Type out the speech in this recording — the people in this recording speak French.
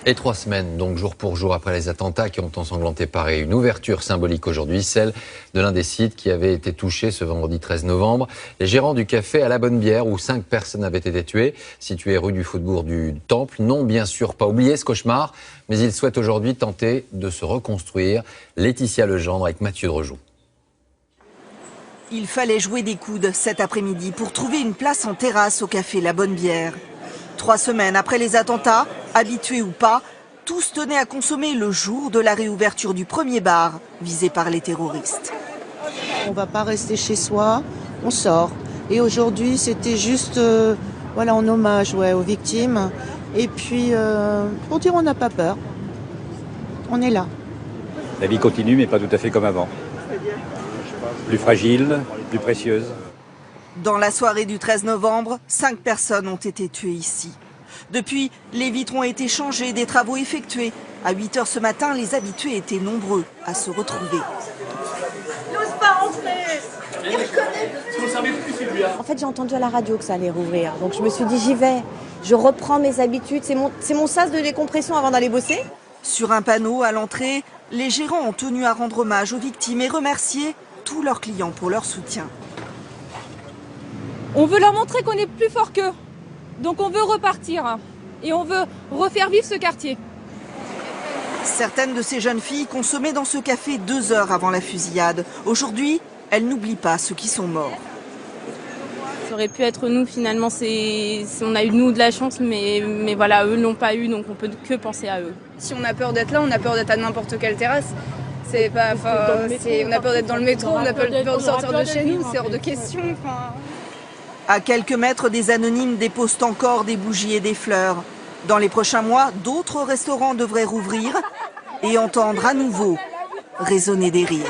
Et 3 semaines, donc jour pour jour après les attentats qui ont ensanglanté Paris. Une ouverture symbolique aujourd'hui, celle de l'un des sites qui avait été touché ce vendredi 13 novembre. Les gérants du café à la Bonne-Bière, où 5 personnes avaient été tuées, situé rue du Faubourg du Temple, n'ont bien sûr pas oublié ce cauchemar, mais ils souhaitent aujourd'hui tenter de se reconstruire. Laetitia Legendre avec Mathieu Drejoux. Il fallait jouer des coudes cet après-midi pour trouver une place en terrasse au café La Bonne-Bière. 3 semaines après les attentats, habitués ou pas, tous tenaient à consommer le jour de la réouverture du premier bar visé par les terroristes. On ne va pas rester chez soi, on sort. Et aujourd'hui, c'était juste en hommage aux victimes. Et puis, pour dire on n'a pas peur, on est là. La vie continue, mais pas tout à fait comme avant. Plus fragile, plus précieuse. Dans la soirée du 13 novembre, 5 personnes ont été tuées ici. Depuis, les vitres ont été changées, des travaux effectués. À 8 h ce matin, les habitués étaient nombreux à se retrouver. N'ose pas rentrer. En fait, j'ai entendu à la radio que ça allait rouvrir. Donc je me suis dit, j'y vais. Je reprends mes habitudes. C'est mon sas de décompression avant d'aller bosser. Sur un panneau à l'entrée, les gérants ont tenu à rendre hommage aux victimes et remercier tous leurs clients pour leur soutien. On veut leur montrer qu'on est plus fort qu'eux. Donc on veut repartir. Et on veut refaire vivre ce quartier. Certaines de ces jeunes filles consommaient dans ce café 2 heures avant la fusillade. Aujourd'hui, elles n'oublient pas ceux qui sont morts. Ça aurait pu être nous finalement, on a eu nous de la chance, mais voilà, eux l'ont pas eu, donc on peut que penser à eux. Si on a peur d'être là, on a peur d'être à n'importe quelle terrasse. On a peur d'être dans le métro, on a peur de sortir de chez nous, c'est hors de question. À quelques mètres, des anonymes déposent encore des bougies et des fleurs. Dans les prochains mois, d'autres restaurants devraient rouvrir et entendre à nouveau résonner des rires.